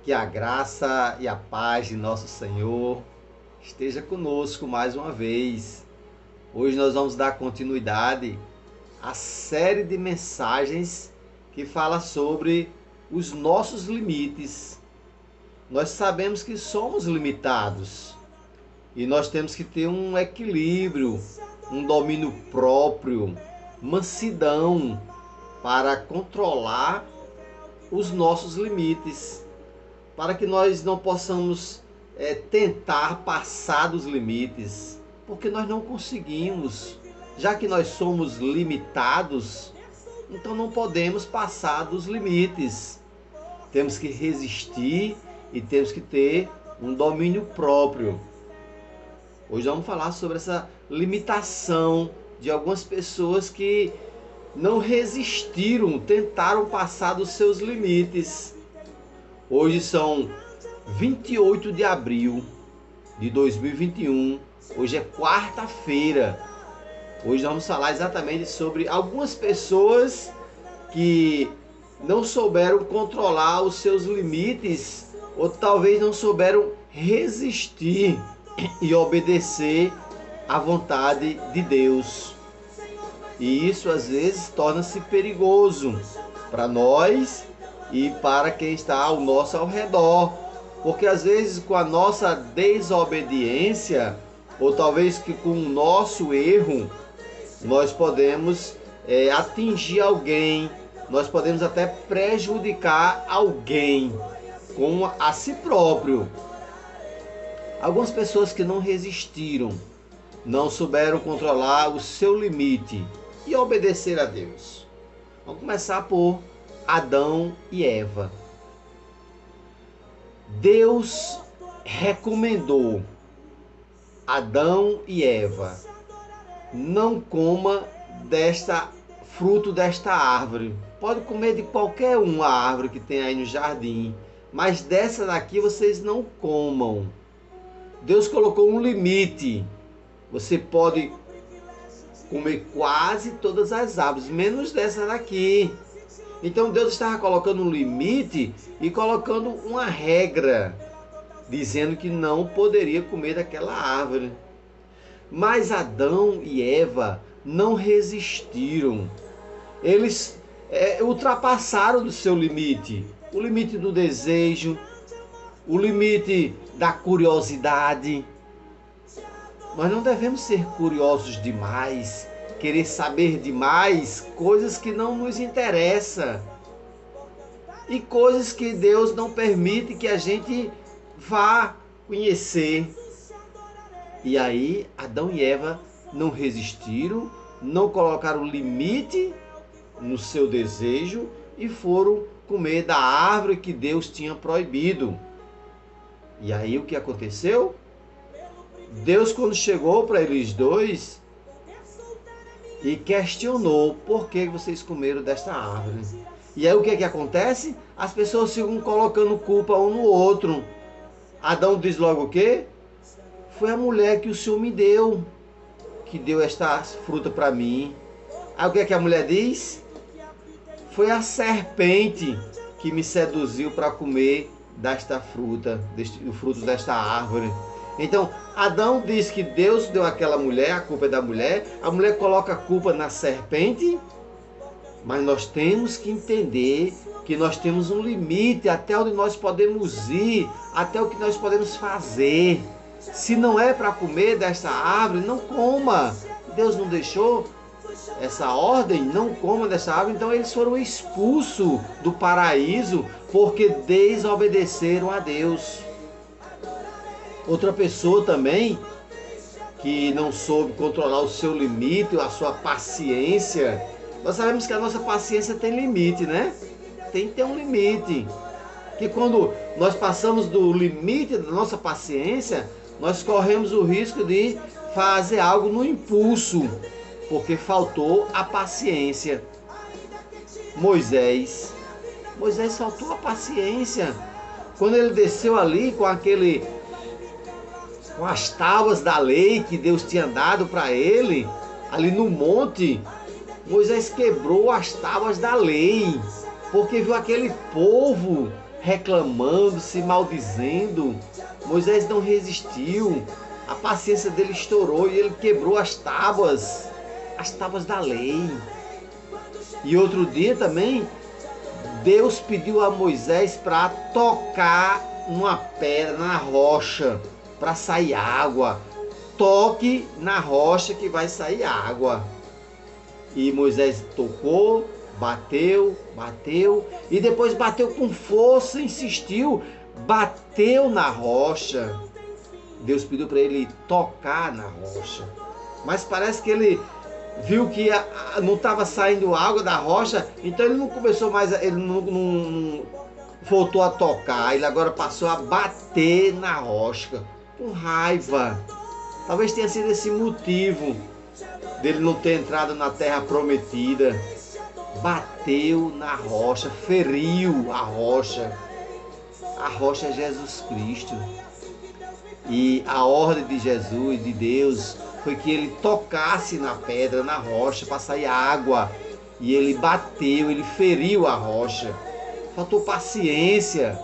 Que a graça e a paz de nosso Senhor esteja conosco mais uma vez. Hoje nós vamos dar continuidade à série de mensagens que fala sobre os nossos limites. Nós sabemos que somos limitados e nós temos que ter um equilíbrio, um domínio próprio, mansidão para controlar os nossos limites, para que nós não possamos tentar passar dos limites, porque nós não conseguimos. Já que nós somos limitados, então não podemos passar dos limites. Temos que resistir e temos que ter um domínio próprio. Hoje vamos falar sobre essa limitação de algumas pessoas que não resistiram, tentaram passar dos seus limites. Hoje são 28 de abril de 2021. Hoje é quarta-feira. Hoje vamos falar exatamente sobre algumas pessoas que não souberam controlar os seus limites ou talvez não souberam resistir e obedecer à vontade de Deus. E isso às vezes torna-se perigoso para nós e para quem está ao nosso redor, porque às vezes com a nossa desobediência ou talvez que com o nosso erro nós podemos atingir alguém, nós podemos até prejudicar alguém com a si próprio. Algumas pessoas que não resistiram, não souberam controlar o seu limite e obedecer a Deus. Vamos começar por Adão e Eva. Deus recomendou Adão e Eva: não coma fruto desta árvore. Pode comer de qualquer uma árvore que tem aí no jardim, mas dessa daqui vocês não comam. Deus colocou um limite. Você pode comer quase todas as árvores, menos dessa daqui. Então Deus estava colocando um limite e colocando uma regra, dizendo que não poderia comer daquela árvore. Mas Adão e Eva não resistiram. Eles ultrapassaram do seu limite. O limite do desejo, o limite da curiosidade. Nós não devemos ser curiosos demais, querer saber demais coisas que não nos interessam e coisas que Deus não permite que a gente vá conhecer. E aí Adão e Eva não resistiram, não colocaram limite no seu desejo e foram comer da árvore que Deus tinha proibido. E aí o que aconteceu? Deus, quando chegou para eles dois e questionou: por que vocês comeram desta árvore? E aí o que é que acontece? As pessoas ficam colocando culpa um no outro. Adão diz logo o quê? Foi a mulher que o Senhor me deu, que deu esta fruta para mim. Aí o que é que a mulher diz? Foi a serpente que me seduziu para comer desta fruta, o fruto desta árvore. Então, Adão diz que Deus deu àquela mulher, a culpa é da mulher, a mulher coloca a culpa na serpente, mas nós temos que entender que nós temos um limite até onde nós podemos ir, até o que nós podemos fazer. Se não é para comer desta árvore, não coma. Deus não deixou essa ordem, não coma dessa árvore, então eles foram expulsos do paraíso porque desobedeceram a Deus. Outra pessoa também que não soube controlar o seu limite, a sua paciência. Nós sabemos que a nossa paciência tem limite, né? Tem que ter um limite. Que quando nós passamos do limite da nossa paciência, nós corremos o risco de fazer algo no impulso, porque faltou a paciência. Moisés faltou a paciência. Quando ele desceu ali com as tábuas da lei que Deus tinha dado para ele, ali no monte, Moisés quebrou as tábuas da lei, porque viu aquele povo reclamando, se maldizendo. Moisés não resistiu, a paciência dele estourou e ele quebrou as tábuas da lei. E outro dia também, Deus pediu a Moisés para tocar uma pedra na rocha, para sair água. Toque na rocha que vai sair água. E Moisés tocou, bateu, e depois bateu com força, insistiu, bateu na rocha. Deus pediu para ele tocar na rocha. Mas parece que ele viu que não estava saindo água da rocha, então ele não começou mais, ele não voltou a tocar, ele agora passou a bater na rocha, com raiva. Talvez tenha sido esse motivo dele não ter entrado na terra prometida. Bateu na rocha, feriu a rocha. A rocha é Jesus Cristo. E a ordem de Jesus, de Deus, foi que ele tocasse na pedra, na rocha, para sair água. E ele bateu, ele feriu a rocha. Faltou paciência.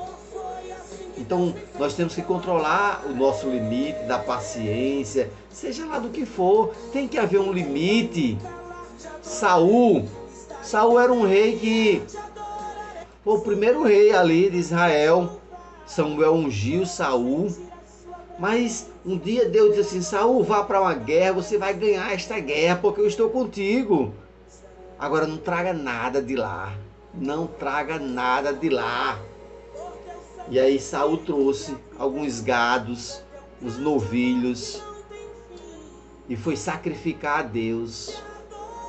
Então nós temos que controlar o nosso limite da paciência, seja lá do que for, tem que haver um limite. Saul era um rei que foi o primeiro rei ali de Israel. Samuel ungiu Saul, mas um dia Deus disse assim: Saul, vá para uma guerra, você vai ganhar esta guerra porque eu estou contigo. Agora não traga nada de lá, não traga nada de lá. E aí Saul trouxe alguns gados, uns novilhos, e foi sacrificar a Deus.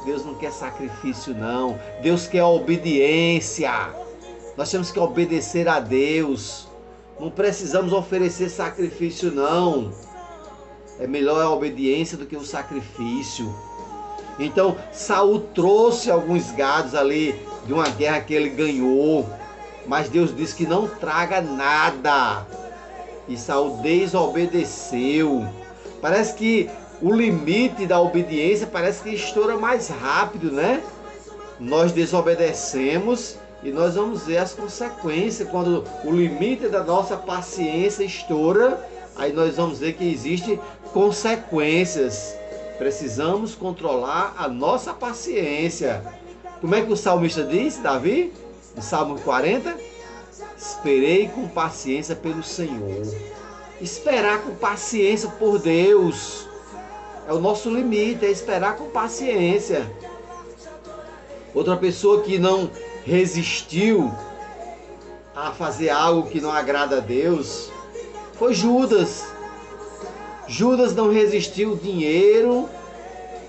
Deus não quer sacrifício não, Deus quer obediência. Nós temos que obedecer a Deus. Não precisamos oferecer sacrifício não. É melhor a obediência do que o sacrifício. Então Saul trouxe alguns gados ali de uma guerra que ele ganhou. Mas Deus disse que não traga nada. E Saul desobedeceu. Parece que o limite da obediência parece que estoura mais rápido, né? Nós desobedecemos e nós vamos ver as consequências. Quando o limite da nossa paciência estoura, aí nós vamos ver que existem consequências. Precisamos controlar a nossa paciência. Como é que o salmista diz, Davi? No Salmo 40, esperei com paciência pelo Senhor. Esperar com paciência por Deus é o nosso limite, é esperar com paciência. Outra pessoa que não resistiu a fazer algo que não agrada a Deus foi Judas. Judas não resistiu ao dinheiro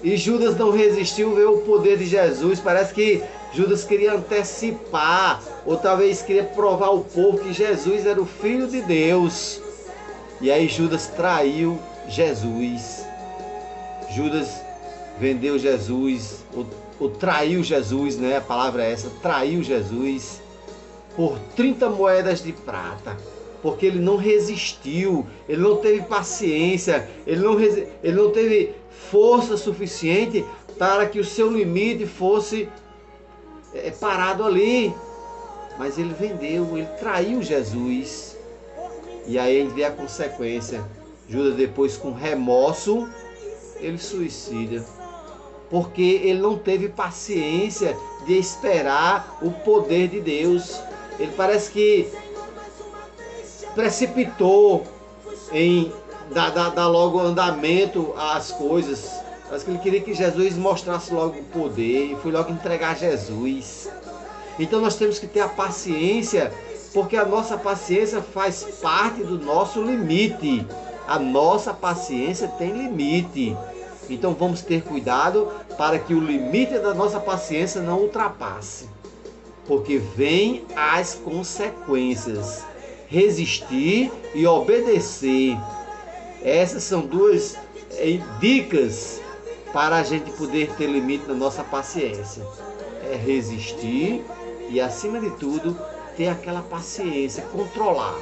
e Judas não resistiu ver o poder de Jesus. Parece que Judas queria antecipar, ou talvez queria provar ao povo que Jesus era o Filho de Deus. E aí Judas traiu Jesus. Judas vendeu Jesus, ou traiu Jesus, né? A palavra é essa, traiu Jesus por 30 moedas de prata. Porque ele não resistiu, ele não teve paciência, ele não teve força suficiente para que o seu limite fosse parado ali. Mas ele vendeu, ele traiu Jesus. E aí a gente vê a consequência. Judas, depois, com remorso, ele suicida. Porque ele não teve paciência de esperar o poder de Deus. Ele parece que precipitou em dar logo andamento às coisas. Parece que ele queria que Jesus mostrasse logo o poder e foi logo entregar Jesus. Então nós temos que ter a paciência, porque a nossa paciência faz parte do nosso limite. A nossa paciência tem limite. Então vamos ter cuidado para que o limite da nossa paciência não ultrapasse. Porque vem as consequências. Resistir e obedecer. Essas são duas dicas para a gente poder ter limite na nossa paciência. É resistir e, acima de tudo, ter aquela paciência, controlar.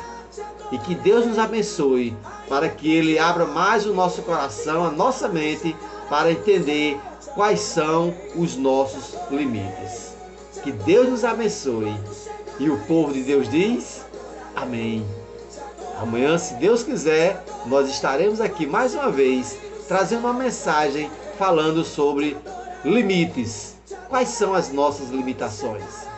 E que Deus nos abençoe para que Ele abra mais o nosso coração, a nossa mente, para entender quais são os nossos limites. Que Deus nos abençoe. E o povo de Deus diz... Amém. Amanhã, se Deus quiser, nós estaremos aqui mais uma vez trazendo uma mensagem falando sobre limites. Quais são as nossas limitações?